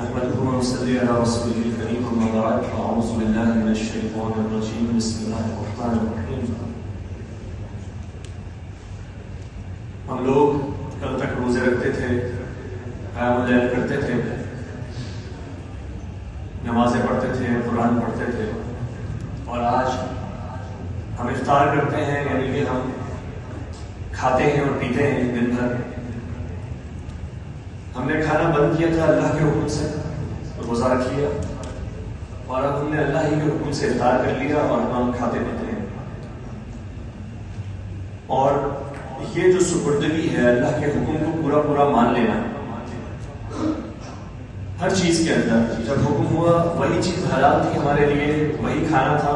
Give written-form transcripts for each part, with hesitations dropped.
نحمده ونصلي على رسوله الكريم أما بعد فأعوذ بالله من الشيطان الرجيم بسم الله الرحمن الرحيم. ہم لوگ کل تک روزے رکھتے تھے، قیام اللیل کرتے تھے، نمازیں پڑھتے تھے، قرآن پڑھتے تھے، اور آج ہم افطار کرتے ہیں، یعنی کہ ہم کھاتے ہیں اور پیتے ہیں دن بھر. ہم نے کھانا بند کیا تھا اللہ کے حکم سے، روزہ رکھ لیا، اور اب ہم نے اللہ ہی کے حکم سے افطار کر لیا اور ہم کھاتے پیتے ہیں. اور یہ جو سپردگی ہے اللہ کے حکم کو پورا پورا مان لینا، ہر چیز کے اندر جب حکم ہوا وہی چیز حلال تھی ہمارے لیے، وہی کھانا تھا.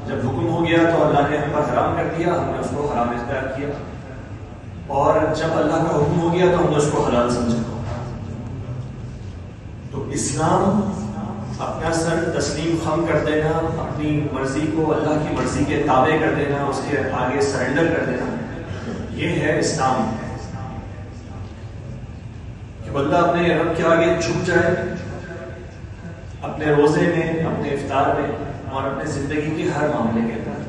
جب حکم ہو گیا تو اللہ نے ہم پر حرام کر دیا، ہم نے اس کو حرام اختیار کیا، اور جب اللہ کا حکم ہو گیا تو ہم نے اس کو حلال سمجھا. تو اسلام اپنا سر تسلیم خم کر دینا، اپنی مرضی کو اللہ کی مرضی کے تابع کر دینا، اس کے آگے سرنڈر کر دینا، یہ ہے اسلام. کہ بندہ اپنے رب کے آگے جھک جائے، اپنے روزے میں، اپنے افطار میں، اور اپنے زندگی کے ہر معاملے کے اندر.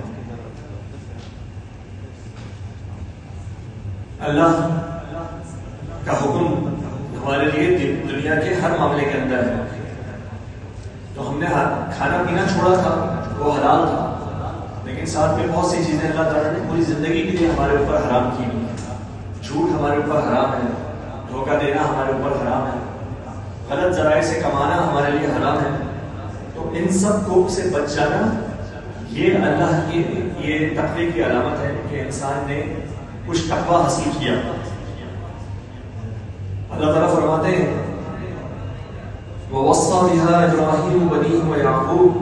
اللہ کا حکم ہمارے لیے دنیا کے ہر معاملے کے اندر ہے. تو ہم نے کھانا پینا چھوڑا تھا، وہ حلال تھا، لیکن ساتھ میں بہت سی چیزیں اللہ تعالیٰ نے پوری زندگی کے لیے ہمارے اوپر حرام کی. جھوٹ ہمارے اوپر حرام ہے، دھوکہ دینا ہمارے اوپر حرام ہے، غلط ذرائع سے کمانا ہمارے لیے حرام ہے. تو ان سب کو سے بچ جانا یہ اللہ کی یہ تقوی کی علامت ہے کہ انسان نے کچھ تقوی حاصل کیا. اللہ تعالیٰ فرماتے ہیں وَوَصَّى بِهَا إِبْرَاهِيمُ بَنِيهِ وَيَعْقُوبُ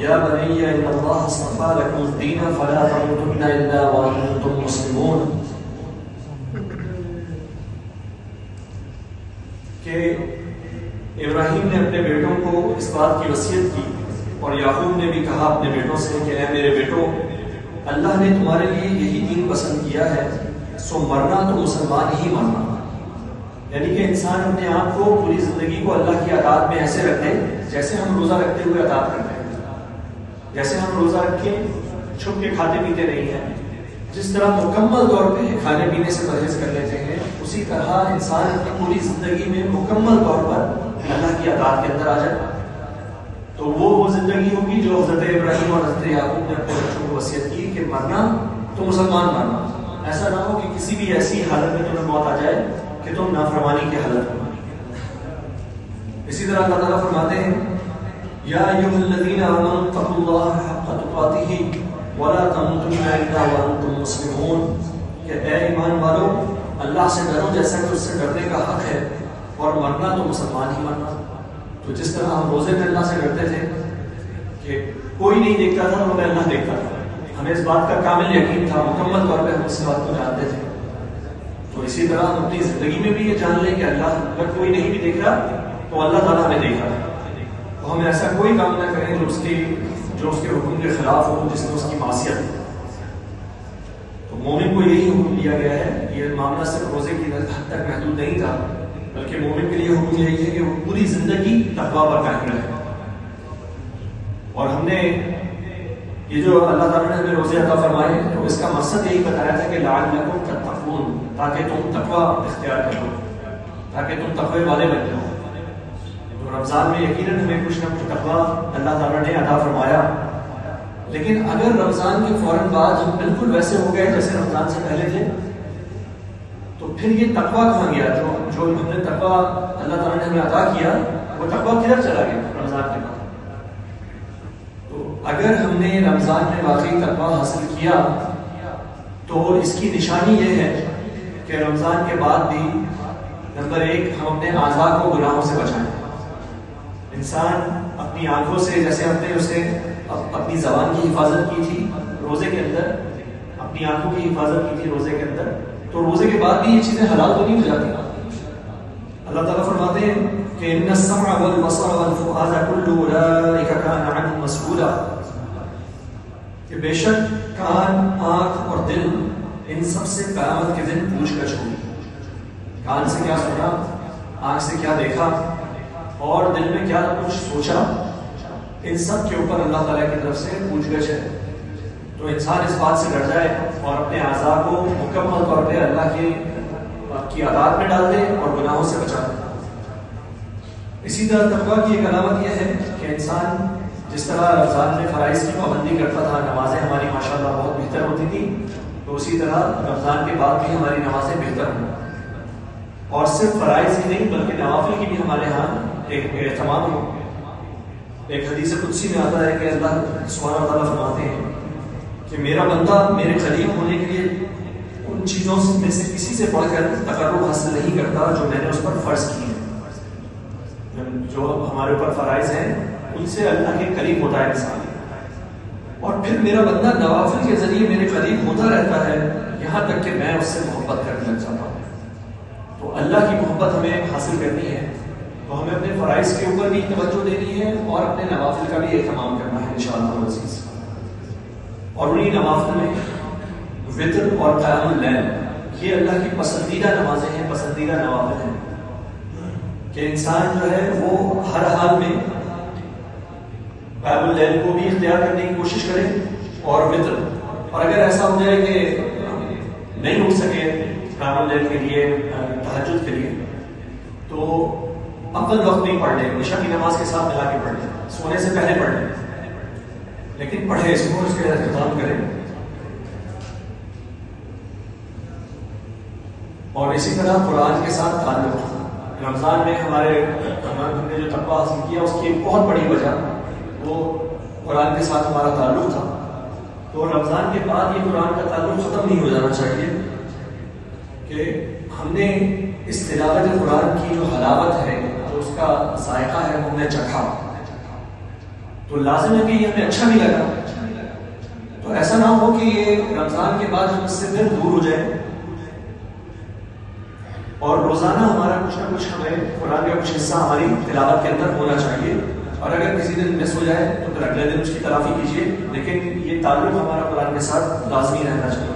يَا بَنِيَّ إِنَّ اللَّهَ اصْطَفَىٰ لَكُمُ الدِّينَ فَلَا تَمُوتُنَّ إِلَّا وَأَنتُم مُّسْلِمُونَ. کہ ابراہیم نے اپنے بیٹوں کو اس بات کی وصیت کی، اور یعقوب نے بھی کہا اپنے بیٹوں سے کہ اے میرے بیٹوں، اللہ نے تمہارے لیے یہی دین پسند کیا ہے، سو مرنا تو مسلمان ہی مرنا. یعنی کہ انسان اپنے آپ کو پوری زندگی کو اللہ کی اطاعت میں ایسے رکھے جیسے ہم روزہ رکھتے ہوئے اطاعت کرتے ہیں. جیسے ہم روزہ رکھے چھپ کے کھاتے پیتے نہیں ہیں، جس طرح مکمل طور پہ کھانے پینے سے پرہیز کر لیتے ہیں، اسی طرح انسان اپنی پوری زندگی میں مکمل طور پر اللہ کی اطاعت کے اندر آ جائے. تو وہ زندگی ہوگی جو حضرت ابراہیم اور حضرت یعقوب نے اپنے بچوں کو وصیت کی کہ مرنا تو مسلمان مرنا. ایسا نہ ہو کہ کسی بھی ایسی حالت میں تمہیں موت آ جائے کہ تم نافرمانی کی حالت میں. اسی طرح اللہ تعالیٰ فرماتے ہیں یا ایھا الذین آمنوا اتقوا اللہ حق تقاتہ ولا تموتن الا وانتم مسلمون. کہ اے ایمان والو، اللہ سے ڈرو جیسا کہ اس سے ڈرنے کا حق ہے، اور مرنا تو مسلمان ہی مرنا. تو جس طرح ہم روزے میں اللہ سے ڈرتے تھے کہ کوئی نہیں دیکھتا تھا، ہمیں اللہ دیکھتا تھا، ہمیں اس بات کا کامل یقین تھا، مکمل طور پہ ہم اس بات کو جانتے تھے. تو اسی طرح ہم اپنی زندگی میں بھی یہ جان لیں کہ اللہ اگر کوئی نہیں بھی دیکھ رہا تو اللہ تعالیٰ ہمیں دیکھ رہا ہے. تو ہم ایسا کوئی کام نہ کریں جو اس کے حکم کے خلاف ہو، جس میں اس کی معصیت ہو. تو مومن کو یہی حکم دیا گیا ہے. یہ معاملہ صرف روزے کی حد تک محدود نہیں تھا، بلکہ مومن کے لیے حکم یہی ہے کہ وہ پوری زندگی تقویٰ پر قائم رہے. اور ہم نے یہ جو اللہ تعالیٰ نے ہمیں روزے عطا فرمائے تو اس کا مقصد یہی بتایا تھا کہ لعلکم تتقون، تاکہ تم تقویٰ اختیار کرو، تاکہ تم تقوی والے بن جاؤ. تو رمضان میں یقیناً ہمیں کچھ نہ کچھ تقویٰ اللہ تعالیٰ نے عطا فرمایا. لیکن اگر رمضان کے فوراً بعد ہم بالکل ویسے ہو گئے جیسے رمضان سے پہلے تھے تو پھر یہ تقویٰ کہاں گیا؟ جو ہم نے تقویٰ اللہ تعالیٰ نے ہمیں عطا کیا وہ تقویٰ کدھر چلا گیا رمضان کے بعد؟ اگر ہم نے رمضان میں واقعی تقویٰ حاصل کیا تو اس کی نشانی یہ ہے کہ رمضان کے بعد بھی نمبر ایک ہم اپنے اعضاء کو گناہوں سے بچائیں. انسان اپنی آنکھوں سے، جیسے ہم نے اسے اپنی زبان کی حفاظت کی تھی روزے کے اندر، اپنی آنکھوں کی حفاظت کی تھی روزے کے اندر، تو روزے کے بعد بھی یہ چیزیں حلال تو نہیں ہو جاتی. اللہ تعالیٰ فرماتے ہیں کہ ان السمع والبصر والفؤاد كل اولئک کان عنہ مسئولا. کہ بے شک کان، آنکھ اور دل ان سب سے قیامت کے دن پوچھ گچھ ہوگی. کان سے کیا سنا، آنکھ سے کیا دیکھا، اور دل میں کیا کچھ سوچا، ان سب کے اوپر اللہ تعالیٰ کی طرف سے پوچھ گچھ ہے۔ تو انسان اس بات سے ڈر جائے اور اپنے اعضاء کو مکمل طور پہ اللہ کی اطاعت میں ڈال دے اور گناہوں سے بچا دے۔ اسی طرح تقویٰ کی ایک علامت یہ ہے کہ انسان جس طرح رمضان میں فرائض کی پابندی کرتا تھا، نمازیں ہماری ماشاءاللہ بہت بہتر ہوتی تھی، تو اسی طرح رمضان کے بعد بھی ہماری نمازیں بہتر ہوں، اور صرف فرائض ہی نہیں بلکہ نوافل کی بھی ہمارے ہاں ایک اہتمام ہو۔ ایک حدیث قدسی میں آتا ہے کہ اللہ سبحانہ و تعالیٰ فرماتے ہیں کہ میرا بندہ میرے قریب ہونے کے لیے ان چیزوں میں سے کسی سے بڑھ کر تقرب حاصل نہیں کرتا جو میں نے اس پر فرض کی ہے۔ جو ہمارے اوپر فرائض ہیں ان سے اللہ کے قریب ہوتا ہے انسان، اور پھر میرا بندہ نوافل کے ذریعے میرے قریب ہوتا رہتا ہے یہاں تک کہ میں اس سے محبت کرنے لگ جاتا ہوں۔ تو اللہ کی محبت ہمیں حاصل کرنی ہے تو ہمیں اپنے فرائض کے اوپر بھی توجہ دینی ہے اور اپنے نوافل کا بھی اہتمام کرنا ہے انشاءاللہ العزیز۔ اور انہی نوافل میں وتر اور قیام اللیل یہ اللہ کی پسندیدہ نمازیں ہیں، پسندیدہ نوافل ہیں کہ انسان جو ہے وہ ہر حال میں قیام اللیل کو بھی اختیار کرنے کی کوشش کرے اور وتر، اور اگر ایسا ہو جائے کہ نہیں اٹھ سکے قیام اللیل کے لیے، تہجد کے لیے، تو اول وقت نہیں پڑھ لے، عشاء کی نماز کے ساتھ ملا کے پڑھ لے، سونے سے پہلے پڑھ لے، لیکن پڑھے اس کو، اس کے اہتمام کرے۔ اور اسی طرح قرآن کے ساتھ تعلق، رمضان میں ہم نے جو تقویٰ حاصل کیا اس کی ایک بہت بڑی وجہ وہ قرآن کے ساتھ ہمارا تعلق تھا۔ تو رمضان کے بعد یہ قرآن کا تعلق ختم نہیں ہو جانا چاہیے کہ ہم نے اس تلاوت قرآن کی جو حلاوت ہے، جو اس کا ذائقہ ہے، وہ ہم نے چکھا، تو لازم ہے کہ یہ ہمیں اچھا بھی لگا۔ تو ایسا نہ ہو کہ یہ رمضان کے بعد ہم اس سے پھر دور ہو جائے، اور روزانہ ہمارا کچھ نہ کچھ ہمیں قرآن کا کچھ حصہ ہماری تلاوت کے اندر ہونا چاہیے، اور اگر کسی دن مس ہو جائے تو پھر اگلے دن اس کی تلافی کیجیے، لیکن یہ تعلق ہمارا قرآن کے ساتھ لازمی رہنا چاہیے۔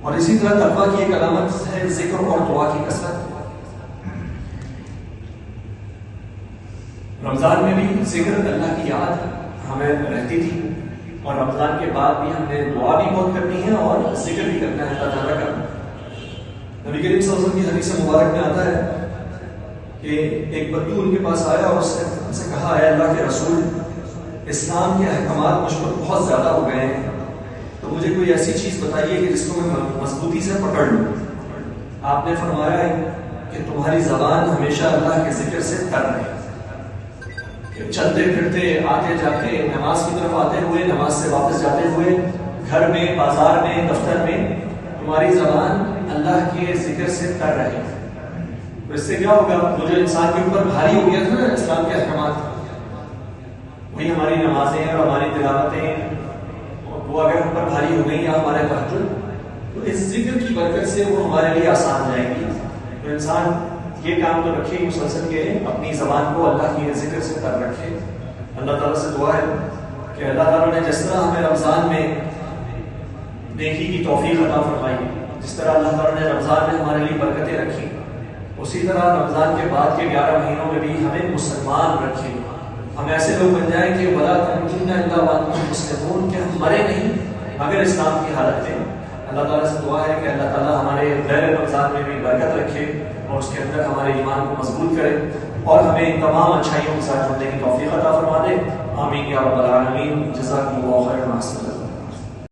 اور اسی طرح تقویٰ کی ایک علامت ہے ذکر اور دعا کی کثرت۔ رمضان میں بھی ذکر، اللہ کی یاد ہمیں رہتی تھی، اور رمضان کے بعد بھی ہم نے دعا بھی بہت کرنی ہے اور ذکر بھی کرنا ہے اللہ تعالیٰ کا۔ نبی کریم صلی اللہ علیہ وسلم کی حدیث مبارک میں آتا ہے کہ ایک بدو ان کے پاس آیا اور اس نے ان سے کہا، اے اللہ کے رسول، اسلام کے احکامات مجھ پر بہت زیادہ ہو گئے ہیں، تو مجھے کوئی ایسی چیز بتائیے کہ جس کو میں مضبوطی سے پکڑ لوں۔ آپ نے فرمایا کہ تمہاری زبان ہمیشہ اللہ کے ذکر سے تر رہے، کہ چلتے پھرتے، آتے جاتے، نماز کی طرف آتے ہوئے، نماز سے واپس جاتے ہوئے، گھر میں، بازار میں، دفتر میں، تمہاری زبان اللہ کے ذکر سے تر رہے۔ تو اس سے کیا ہوگا؟ وہ جو انسان کے اوپر بھاری ہو گیا تھا نا اسلام کے احکامات، وہی ہماری نمازیں اور ہماری تلاوتیں، وہ اگر ہم پر بھاری ہو گئی یا ہمارے تہجد، تو اس ذکر کی برکت سے وہ ہمارے لیے آسان ہو جائے گی۔ تو انسان یہ کام تو رکھے مسلسل کے اپنی زبان کو اللہ کی ذکر سے تر رکھے۔ اللہ تعالیٰ سے دعا ہے کہ اللہ تعالیٰ نے جس طرح ہمیں رمضان میں نیکی کی توفیق عطا فرمائی، جس طرح اللہ تعالیٰ نے رمضان میں ہمارے لیے برکتیں رکھی، اسی طرح رمضان کے بعد کے 11 مہینوں میں بھی ہمیں مسلمان رکھے، ہم ایسے لوگ بن جائیں کہ وَلَا تَمُوتُنَّ إِلَّا وَأَنتُم مُسْلِمُونَ، کہ ہم مرے نہیں مگر اسلام کی حالت میں۔ اللہ تعالیٰ سے دعا ہے کہ اللہ تعالیٰ ہمارے غیر رمضان میں بھی برکت رکھے اور اس کے اندر ہمارے ایمان کو مضبوط کرے اور ہمیں تمام اچھائیوں کے ساتھ جڑنے کی توفیق عطا فرما دے۔ آمین یا رب العالمین۔ جزاکم اللہ خیرا۔